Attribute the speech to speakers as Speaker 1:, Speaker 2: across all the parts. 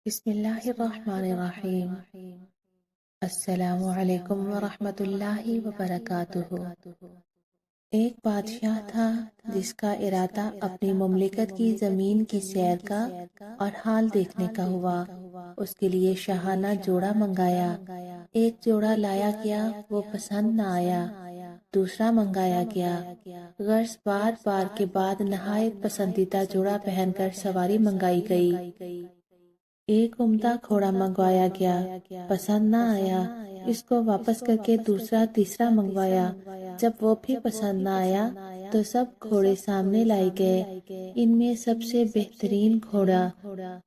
Speaker 1: بسم اللہ الرحمن الرحیم۔ السلام علیکم ورحمۃ اللہ وبرکاتہ۔ ایک بادشاہ تھا جس کا ارادہ اپنی مملکت کی زمین کی سیر کا اور حال دیکھنے کا ہوا۔ اس کے لیے شاہانہ جوڑا منگایا۔ ایک جوڑا لایا گیا، وہ پسند نہ آیا۔ دوسرا منگایا گیا، غرض بار بار کے بعد نہایت پسندیدہ جوڑا پہن کر سواری منگائی گئی۔ ایک عمدہ گھوڑا منگوایا گیا، پسند نہ آیا۔ اس کو واپس کر کے دوسرا تیسرا منگوایا۔ جب وہ بھی پسند نہ آیا تو سب گھوڑے سامنے لائے گئے۔ ان میں سب سے بہترین گھوڑا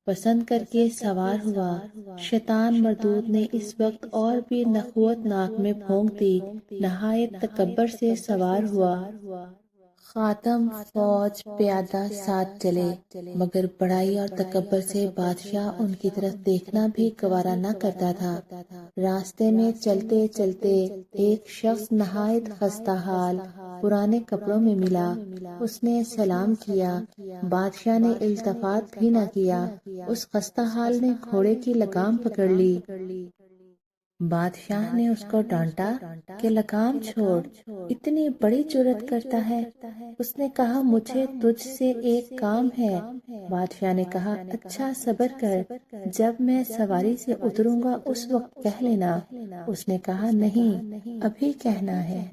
Speaker 1: پسند کر کے سوار ہوا۔ شیطان مردود نے اس وقت اور بھی نخوت ناک میں پھونک دی، نہایت تکبر سے سوار ہوا۔ خادم، فوج، پیادہ ساتھ چلے، مگر بڑائی اور تکبر سے بادشاہ ان کی طرف دیکھنا بھی گوارا نہ کرتا تھا۔ راستے میں چلتے چلتے ایک شخص نہایت خستہ حال پرانے کپڑوں میں ملا۔ اس نے سلام کیا، بادشاہ نے التفات بھی نہ کیا۔ اس خستہ حال نے گھوڑے کی لگام پکڑ لی۔ بادشاہ نے اس کو ڈانٹا کہ لگام چھوڑ، اتنی بڑی جرات کرتا ہے۔ اس نے کہا مجھے تجھ سے ایک کام ہے۔ بادشاہ نے کہا اچھا صبر کر، جب میں سواری سے اتروں گا اس وقت کہہ لینا۔ اس نے کہا نہیں، ابھی کہنا ہے،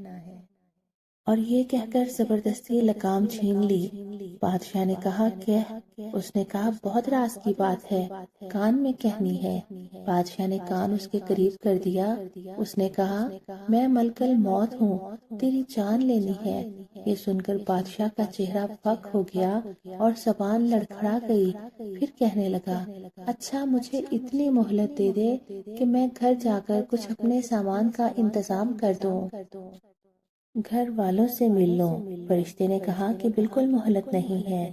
Speaker 1: اور یہ کہہ کر زبردستی لگام چھین لی۔ بادشاہ نے کہا کہہ۔ اس نے کہا بہت راز کی بات ہے، کان میں کہنی ہے۔ بادشاہ نے کان اس کے قریب کر دیا۔ اس نے کہا میں ملک الموت ہوں، تیری جان لینی ہے۔ یہ سن کر بادشاہ کا چہرہ پھک ہو گیا اور زبان لڑکھڑا گئی۔ پھر کہنے لگا اچھا مجھے اتنی مہلت دے دے کہ میں گھر جا کر کچھ اپنے سامان کا انتظام کر دوں، گھر والوں سے مل لوں۔ فرشتے نے کہا کہ بالکل مہلت نہیں ہے،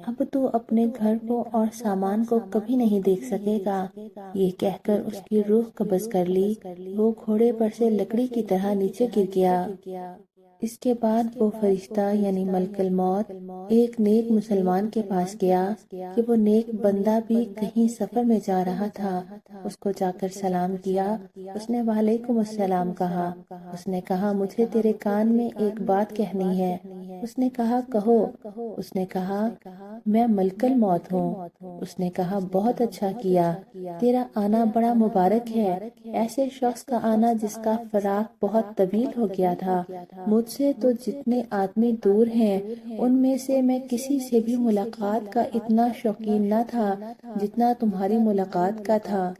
Speaker 1: اب تو اپنے گھر کو اور سامان کو کبھی نہیں دیکھ سکے گا۔ یہ کہہ کر اس کی روح قبض کر لی۔ وہ گھوڑے پر سے لکڑی کی طرح نیچے گر گیا۔ اس کے بعد وہ فرشتہ یعنی ملک الموت ایک نیک مسلمان کے پاس گیا کہ وہ نیک بندہ بھی کہیں سفر میں جا رہا تھا۔ اس کو جا کر سلام کیا۔ اس نے وعلیکم السلام کہا۔ اس نے کہا مجھے تیرے کان میں ایک بات کہنی ہے۔ اس نے کہا کہو۔ اس نے کہا میں ملک الموت ہوں۔ اس نے کہا بہت اچھا کیا، تیرا آنا بڑا مبارک ہے۔ ایسے شخص کا آنا جس کا فراق بہت طویل ہو گیا تھا۔ مجھ سے تو جتنے آدمی دور ہیں ان میں سے میں کسی سے بھی ملاقات کا اتنا شوقین نہ تھا جتنا تمہاری ملاقات کا تھا۔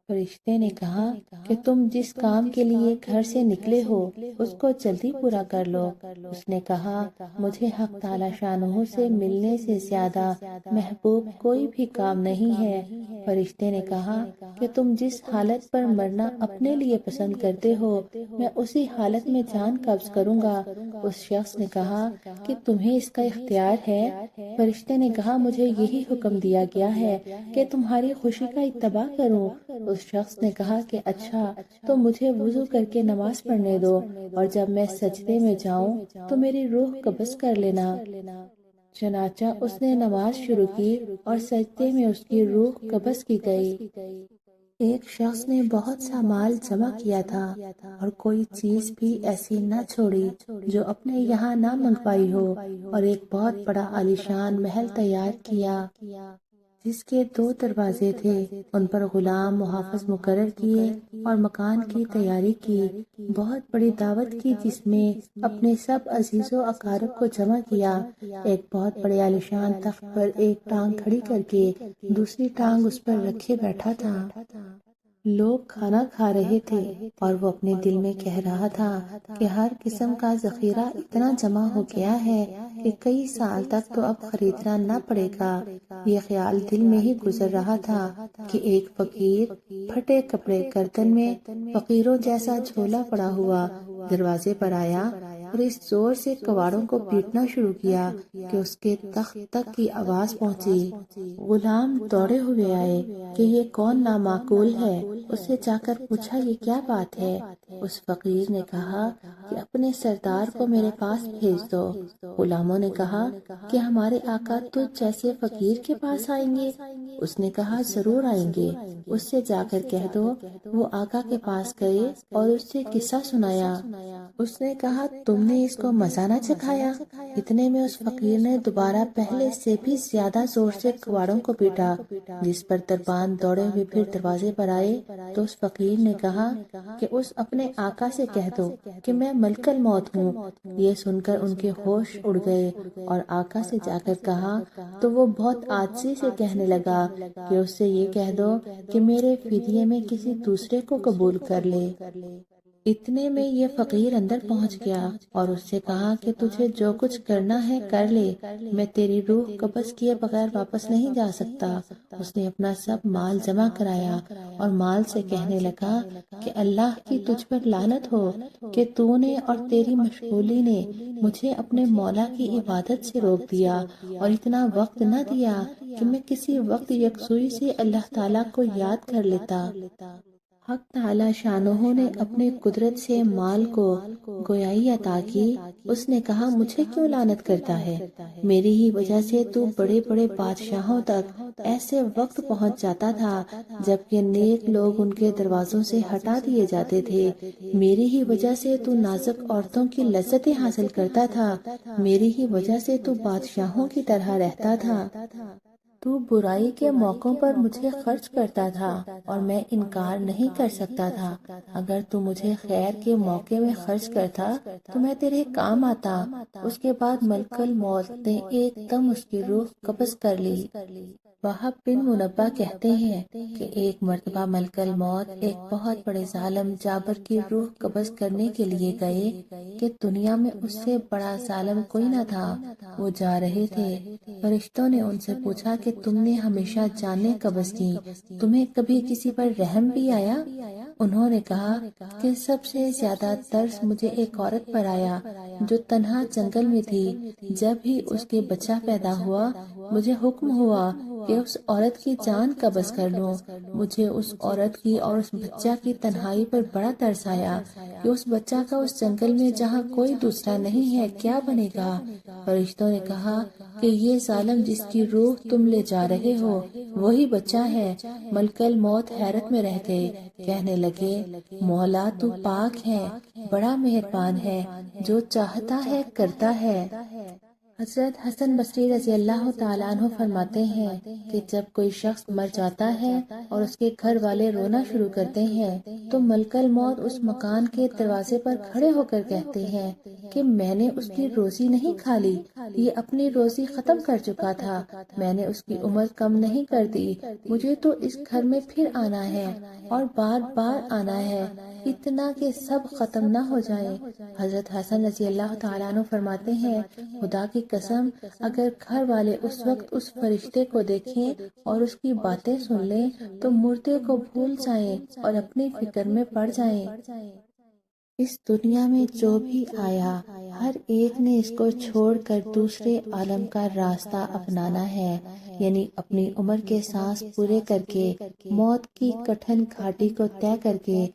Speaker 1: فرشتے نے کہا کہ تم جس کام کے لیے گھر سے نکلے ہو اس کو جلدی پورا کر لو۔ اس نے کہا مجھے حق تعالی شانہ سے ملنے سے زیادہ محبوب کوئی بھی کام نہیں ہے۔ فرشتے نے کہا کہ تم جس حالت پر مرنا اپنے لیے پسند کرتے ہو میں اسی حالت میں جان قبض کروں گا۔ اس شخص نے کہا کہ تمہیں اس کا اختیار ہے۔ فرشتے نے کہا مجھے یہی حکم دیا گیا ہے کہ تمہاری خوشی کا اتباع کروں۔ اس شخص نے کہا کہ اچھا تو مجھے وضو کر کے نماز پڑھنے دو، اور جب میں سجدے میں جاؤں تو میری روح قبض کر لینا۔ چنانچہ اس نے نماز شروع کی اور سجدے میں اس کی روح قبض کی گئی۔ ایک شخص نے بہت سا مال جمع کیا تھا اور کوئی چیز بھی ایسی نہ چھوڑی جو اپنے یہاں نہ منگوائی ہو، اور ایک بہت بڑا عالیشان محل تیار کیا جس کے 2 دروازے تھے۔ ان پر غلام محافظ مقرر کیے اور مکان کی تیاری کی۔ بہت بڑی دعوت کی جس میں اپنے سب عزیز و اقارب کو جمع کیا۔ ایک بہت بڑے عالیشان تخت پر ایک ٹانگ کھڑی کر کے دوسری ٹانگ اس پر رکھے بیٹھا تھا۔ لوگ کھانا کھا رہے تھے اور وہ اپنے دل میں کہہ رہا تھا کہ ہر قسم کا ذخیرہ اتنا جمع ہو گیا ہے کہ کئی سال تک تو اب خریدنا نہ پڑے گا۔ یہ خیال دل میں ہی گزر رہا تھا کہ ایک فقیر پھٹے کپڑے گردن میں فقیروں جیسا جھولا پڑا ہوا دروازے پر آیا۔ اور اس زور سے کباڑوں کو پیٹنا شروع کیا کہ اس کے تخت تک کی آواز پہنچی۔ غلام دوڑے ہوئے آئے کہ یہ کون نامعقول ہے، اس سے جا کر پوچھا یہ کیا بات ہے؟ اس فقیر نے کہا کہ اپنے سردار کو میرے پاس بھیج دو۔ غلاموں نے کہا کہ ہمارے آقا تجھ جیسے فقیر کے پاس آئیں گے؟ اس نے کہا ضرور آئیں گے، اس سے جا کر کہہ دو۔ وہ آقا کے پاس گئے اور اس سے قصہ سنایا۔ اس نے کہا تم نے اس کو مزہ نہ چکھایا؟ اتنے میں اس فقیر نے دوبارہ پہلے سے بھی زیادہ زور سے کباڑوں کو پیٹا، جس پر دربان دوڑے ہوئے پھر دروازے پر آئے تو اس فقیر نے کہا کہ اس اپنے آقا سے کہہ دو کہ میں ملک الموت ہوں۔ یہ سن کر ان کے ہوش اڑ گئے اور آقا سے جا کر کہا تو وہ بہت عاجزی سے کہنے لگا کہ اس سے یہ کہہ دو کہ میرے فدیے میں کسی دوسرے کو قبول کر لے۔ اتنے میں یہ فقیر اندر پہنچ گیا اور اس سے کہا کہ تجھے جو کچھ کرنا ہے کر لے، میں تیری روح قبض کیے بغیر واپس نہیں جا سکتا۔ اس نے اپنا سب مال جمع کرایا اور مال سے کہنے لگا کہ اللہ کی تجھ پر لعنت ہو کہ تو نے اور تیری مشغولی نے مجھے اپنے مولا کی عبادت سے روک دیا اور اتنا وقت نہ دیا کہ میں کسی وقت یکسوئی سے اللہ تعالیٰ کو یاد کر لیتا۔ حق تعالی شانہ نے اپنے قدرت سے مال کو گویائی عطا کی۔ اس نے کہا مجھے کیوں لعنت کرتا ہے؟ میری ہی وجہ سے تو بڑے بڑے بادشاہوں تک ایسے وقت پہنچ جاتا تھا جبکہ نیک لوگ ان کے دروازوں سے ہٹا دیے جاتے تھے۔ میری ہی وجہ سے تو نازک عورتوں کی لذتیں حاصل کرتا تھا۔ میری ہی وجہ سے تو بادشاہوں کی طرح رہتا تھا۔ تو برائی کے موقعوں پر مجھے خرچ کرتا تھا اور میں انکار نہیں کر سکتا تھا۔ اگر تو مجھے خیر کے موقع میں خرچ کرتا تو میں تیرے کام آتا۔ اس کے بعد ملک الموت نے ایک دم اس کی روح قبض کر لی۔ وہب بن منبہ کہتے ہیں کہ ایک مرتبہ ملک الموت ایک بہت بڑے ظالم جابر کی روح قبض کرنے کے لیے گئے کہ دنیا میں اس سے بڑا ظالم کوئی نہ تھا۔ وہ جا رہے تھے، فرشتوں نے ان سے پوچھا کہ تم نے ہمیشہ جانیں قبض کی، تمہیں کبھی کسی پر رحم بھی آیا؟ انہوں نے کہا کہ سب سے زیادہ ترس مجھے ایک عورت پر آیا جو تنہا جنگل میں تھی۔ جب ہی اس کے بچہ پیدا ہوا مجھے حکم ہوا کہ اس عورت کی جان قبض کر لوں۔ مجھے اس عورت کی اور اس بچہ کی تنہائی پر بڑا ترس آیا کہ اس بچہ کا اس جنگل میں جہاں کوئی دوسرا نہیں ہے کیا بنے گا؟ فرشتوں نے کہا کہ یہ ظالم جس کی روح تم لے جا رہے ہو وہی بچہ ہے۔ ملک الموت حیرت میں رہ گئے، کہنے لگے مولا تو پاک ہے، بڑا مہربان ہے، جو چاہتا ہے کرتا ہے۔ حضرت حسن بصری رضی اللہ تعالیٰ عنہ فرماتے ہیں کہ جب کوئی شخص مر جاتا ہے اور اس کے گھر والے رونا شروع کرتے ہیں تو ملک الموت اس مکان کے دروازے پر کھڑے ہو کر کہتے ہیں کہ میں نے اس کی روزی نہیں کھا لی، یہ اپنی روزی ختم کر چکا تھا، میں نے اس کی عمر کم نہیں کر دی، مجھے تو اس گھر میں پھر آنا ہے اور بار بار آنا ہے، اتنا کہ سب ختم نہ ہو جائے۔ حضرت حسن رضی اللہ تعالیٰ عنہ فرماتے ہیں خدا کی قسم اگر گھر والے اس وقت اس فرشتے کو دیکھیں اور اس کی باتیں سن لیں تو مردے کو بھول جائیں اور اپنی فکر میں پڑ جائیں۔ اس دنیا میں جو بھی آیا ہر ایک نے اس کو چھوڑ کر دوسرے عالم کا راستہ اپنانا ہے، یعنی اپنی عمر کے سانس پورے کر کے موت کی کٹھن گھاٹی کو طے کر کے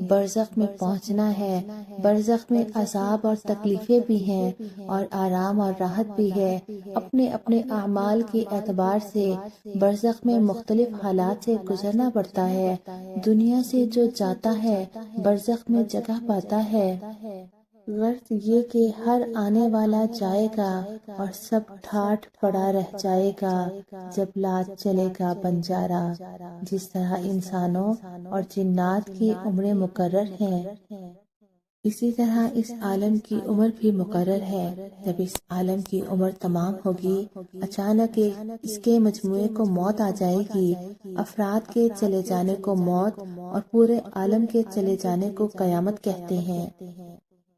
Speaker 1: برزخ میں پہنچنا ہے۔ برزخ میں عذاب اور تکلیفیں بھی ہیں اور آرام اور راحت بھی ہے۔ اپنے اپنے اعمال کے اعتبار سے برزخ میں مختلف حالات سے گزرنا پڑتا ہے۔ دنیا سے جو جاتا ہے برزخ میں جگہ پاتا ہے۔ غرض یہ کہ ہر آنے والا جائے گا اور سب ٹھاٹھ پڑا رہ جائے گا جب لاج چلے گا بنجارا۔ جس طرح انسانوں اور جنات کی عمریں مقرر ہیں اسی طرح اس عالم کی عمر بھی مقرر ہے۔ جب اس عالم کی عمر تمام ہوگی اچانک اس کے مجموعے کو موت آ جائے گی۔ افراد کے چلے جانے کو موت اور پورے عالم کے چلے جانے کو قیامت کہتے ہیں۔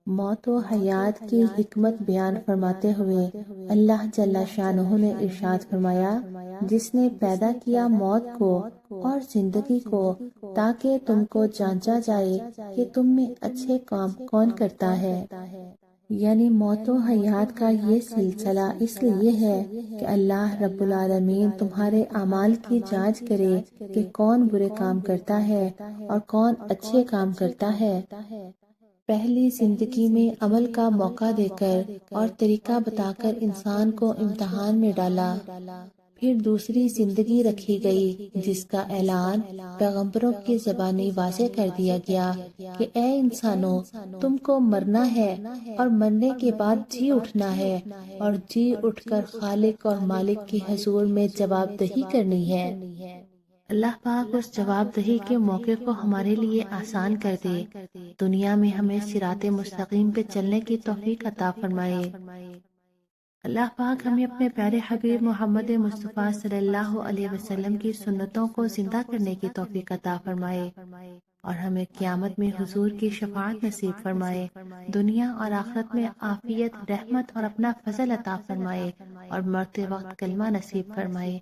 Speaker 1: موت و حیات کی حکمت بیان فرماتے ہوئے اللہ جل شانہ نے ارشاد فرمایا جس نے پیدا کیا موت کو اور زندگی کو تاکہ تم کو جانچا جائے کہ تم میں اچھے کام کون کرتا ہے۔ یعنی موت و حیات کا یہ سلسلہ اس لیے ہے کہ اللہ رب العالمین تمہارے اعمال کی جانچ کرے کہ کون برے کام کرتا ہے اور کون اچھے کام کرتا ہے۔ پہلی زندگی میں عمل کا موقع دے کر اور طریقہ بتا کر انسان کو امتحان میں ڈالا، پھر دوسری زندگی رکھی گئی جس کا اعلان پیغمبروں کی زبانی واضح کر دیا گیا کہ اے انسانوں، تم کو مرنا ہے اور مرنے کے بعد جی اٹھنا ہے، اور جی اٹھ کر خالق اور مالک کی حضور میں جواب دہی کرنی ہے۔ اللہ پاک اس جواب دہی کے موقع کو ہمارے لیے آسان کر دے، دنیا میں ہمیں صراط مستقیم پہ چلنے کی توفیق عطا فرمائے۔ اللہ پاک ہمیں اپنے پیارے حبیب محمد مصطفیٰ صلی اللہ علیہ وسلم کی سنتوں کو زندہ کرنے کی توفیق عطا فرمائے، اور ہمیں قیامت میں حضور کی شفاعت نصیب فرمائے، دنیا اور آخرت میں عافیت، رحمت اور اپنا فضل عطا فرمائے، اور مرتے وقت کلمہ نصیب فرمائے۔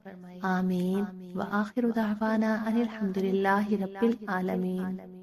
Speaker 1: آمین۔ وآخر دعوانا ان الحمد للہ رب العالمین۔